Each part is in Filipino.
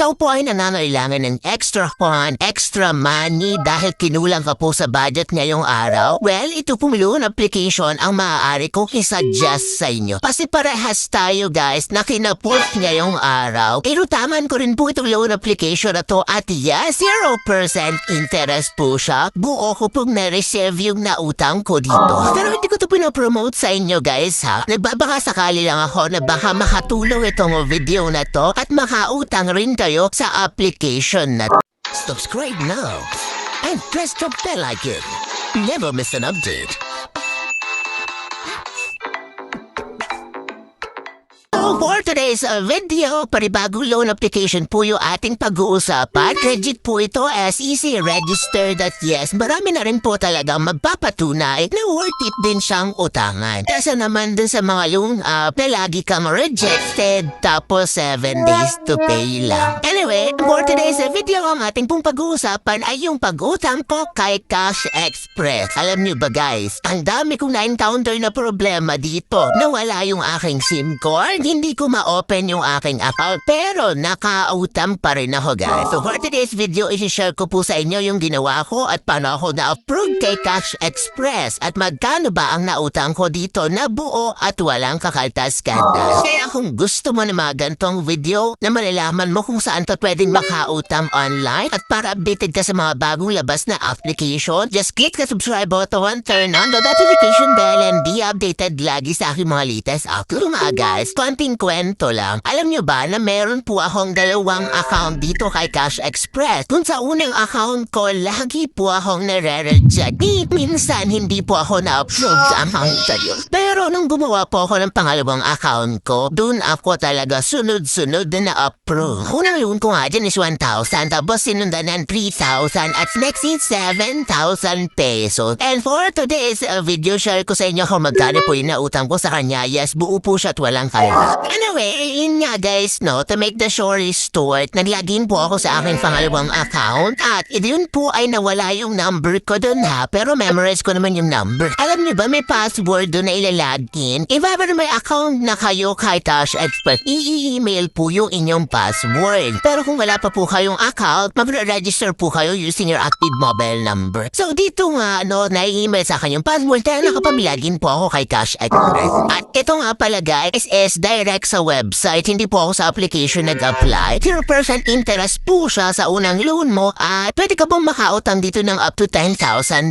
ikaw po ay nangangailangan ng extra fund, extra money dahil kinulang ka po sa budget ngayong araw, well, ito po loan application ang maaari kong isuggest sa inyo. Kasi parehas tayo guys na kinapult ngayong araw. Irutaman ko rin po itong loan application na to at yes, 0% interest po siya. Buo ko pong na-reserve yung nautang ko dito. Pero hindi ko ito pinapromote sa inyo guys ha. Nagbabaka sakali lang ako na baka makatulong itong video na to at makautang rin kayo sa application na to. Subscribe now and press the bell icon. Never miss an update. So for today's video, panibagong loan application po yung ating pag-uusapan. Legit po ito as easy registered at yes, marami na rin po talagang magpapatunay na worth it din siyang utangan. Kasi naman dun sa mga loan na lagi kang rejected tapos 7 days to pay lang. Anyway, for today's video, ang ating pong pag-uusapan ay yung pag-utang ko kay Cash Express. Alam nyo ba guys, ang dami kong na-encounter na problema dito. Nawala yung aking SIM card, hindi ko ma-open yung aking account pero nakautang pa rin ako guys. So for today's video, isi-share ko po sa inyo yung ginawa ko at paano ako na-approve kay Cash Express at magkano ba ang nautang ko dito na buo at walang kakaltas-kaltas. Kaya kung gusto mo na mga ganitong video na malalaman mo kung saan ka pwedeng makautang online at para updated ka sa mga bagong labas na application, just click the subscribe button, turn on the notification bell and be updated lagi sa aking mga latest upload mga guys. Konting kwento lang. Alam nyo ba na meron po akong dalawang account dito kay Cash Express. Kung sa unang account ko, lagi po akong nare-reject. Minsan hindi po ako na-approve sa account sa'yo. Pero nung gumawa po ako ng pangalawang account ko, dun ako talaga sunod-sunod na na-approve. Unang loan ko nga dyan is 1,000, tapos sinundan ng 3,000 at next is 7,000 pesos. And for today's video, share ko sa inyo kung magkano po yung nautang ko sa kanya. Yes, buo po siya at walang kaya. Anyway, yun nga guys, no, to make the story short, naglagin po ako sa aking pangalawang account at yun po ay nawala yung number ko dun ha, pero memorize ko naman yung number. Alam niyo ba, may password dun na ilalagin? If ever may account na kayo kay Cash Express, i-email po yung inyong password. Pero kung wala pa po kayong account, mag-register po kayo using your active mobile number. So dito nga, no, na-email sa akin yung password kaya nakapamilagin po ako kay Cash Express. At ito nga pala guys, is direct sa website, hindi po ako sa application nag-apply. 0% interest po siya sa unang loan mo at pwede ka pong makautang dito ng up to 10,000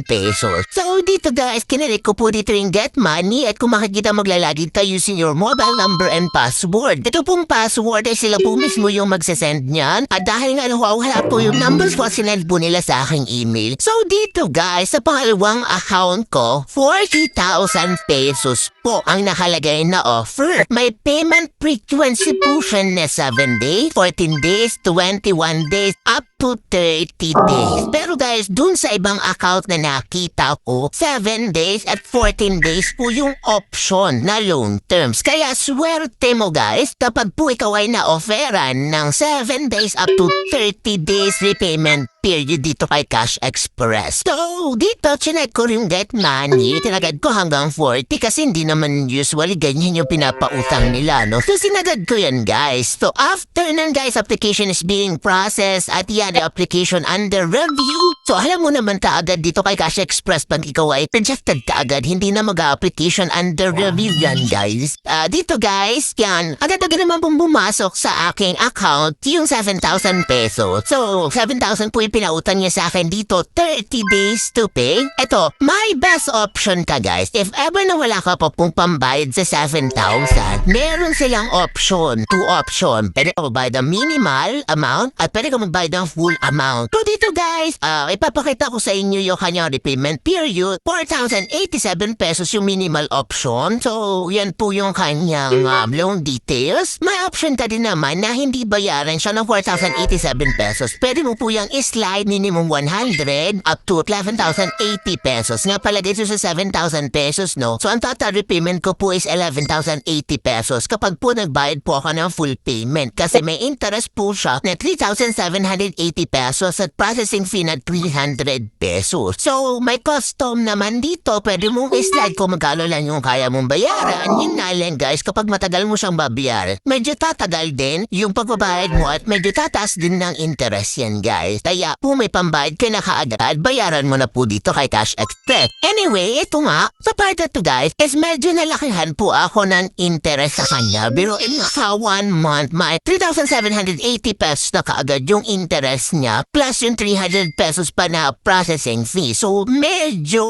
pesos. So dito guys, kinilik ko po dito yung get money at kung makikita maglalagin ka using your mobile number and password. Ito pong password ay sila po mismo yung magsasend niyan at dahil nga wala po yung numbers ko, sinend po nila sa aking email. So dito guys, sa pangalawang account ko, 40,000 pesos po ang nakalagay na offer. May payment frequency po siya na 7 days, 14 days, 21 days, up to 30 days. Pero guys, dun sa ibang account na nakita ko, 7 days at 14 days po yung option na loan terms. Kaya swerte mo guys kapag po ikaw ay na-offeran ng 7 days up to 30 days repayment period dito kay Cash Express. So, dito, chinek ko yung get money. Tinagad ko hanggang 40 kasi hindi naman usually ganyan yung pinapautang nila, no? So, sinagad ko yan, guys. So, after nun, guys, application is being processed at yan, the application under review. So, alam mo naman kaagad dito kay Cash Express pag ikaw ay rejected kaagad, hindi na mag-application under review yan, guys. Dito, guys, yan, agad-agad naman pong bumasok sa aking account yung 7,000 pesos. So, 7,000 po pinautang niya sa akin dito, 30 days to pay. Ito, my best option ka guys. If ever na wala ka pa pong pambayad sa 7,000, meron silang option, 2 option. Pwede ka magbayad ng minimal amount at pwede ka magbayad ng full amount. So dito guys, ipapakita ko sa inyo yung kanyang repayment period. 4,087 pesos yung minimal option. So, yan po yung kanyang loan details. May option ka din naman na hindi bayaran siya ng 4,087 pesos. Pwede mo po yung slide minimum 100 up to 11,080 pesos. Nga pala dito sa 7,000 pesos, no? So, ang total repayment ko po is 11,080 pesos kapag po nagbayad po ako ng full payment. Kasi may interest po siya na 3,780 pesos at processing fee na 300 pesos. So, may custom naman dito. Pwede mong i-slide kung magkano lang yung kaya mong bayaran. Yun na lang guys, kapag matagal mo siyang babayaran, medyo tatagal din yung pagbabayad mo at medyo tataas din ng interest yan guys. Kaya kung may pambayad ka na kaagad, bayaran mo na po dito kay Cash Express. Anyway, ito nga, sa part na to guys, is medyo nalakihan po ako ng interest sa kanya. Pero sa 1 month, may 3,780 pesos na kaagad yung interest niya plus yung 300 pesos pa na processing fee. So, medyo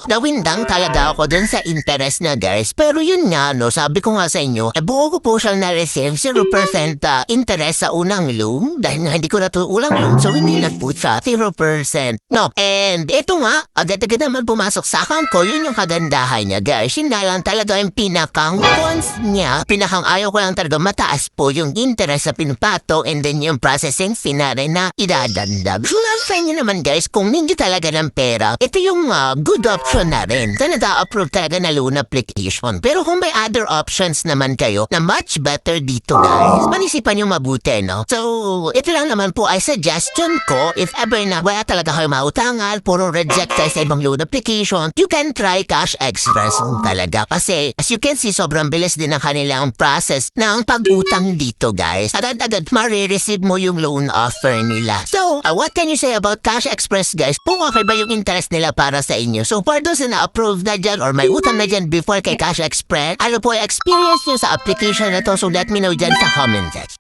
nawindang talaga ako dun sa interest na guys. Pero yun nga, no, sabi ko nga sa inyo, buo ko po siyang na-receive 0% interest sa unang loan dahil nga hindi ko na ito ulang loan. So, hindi na po siya 0%. No, and ito nga, agad-agad naman pumasok sa account ko. Yun yung kagandahan niya guys. Yun na lang talaga yung pinakang cons niya. Pinakang ayaw ko lang talaga mataas po yung interest sa pinpato and then yung processing fee na rin na idadandag. So, sa inyo naman guys, kung hindi talaga ng pera, ito yung good option na rin. So, nag-a-approve talaga na loan application. Pero kung may other options naman kayo na much better dito guys, panisipan yung mabuti, no? So, ito lang naman po ay suggestion ko. If ever na wala talaga kayo mautangan, puro reject tayo sa ibang loan application, you can try Cash Express talaga. Kasi, as you can see, sobrang bilis din ang kanilang process ng pag-utang dito guys. Agad-agad marireceive mo yung loan offer nila. So, what can you say about Cash Express guys? Kung okay ba yung interest nila para sa inyo? So, for those na na-approve na dyan or may utang na dyan before kay Cash Express, ano po yung experience nyo sa application na to? So, let me know dyan sa comment section.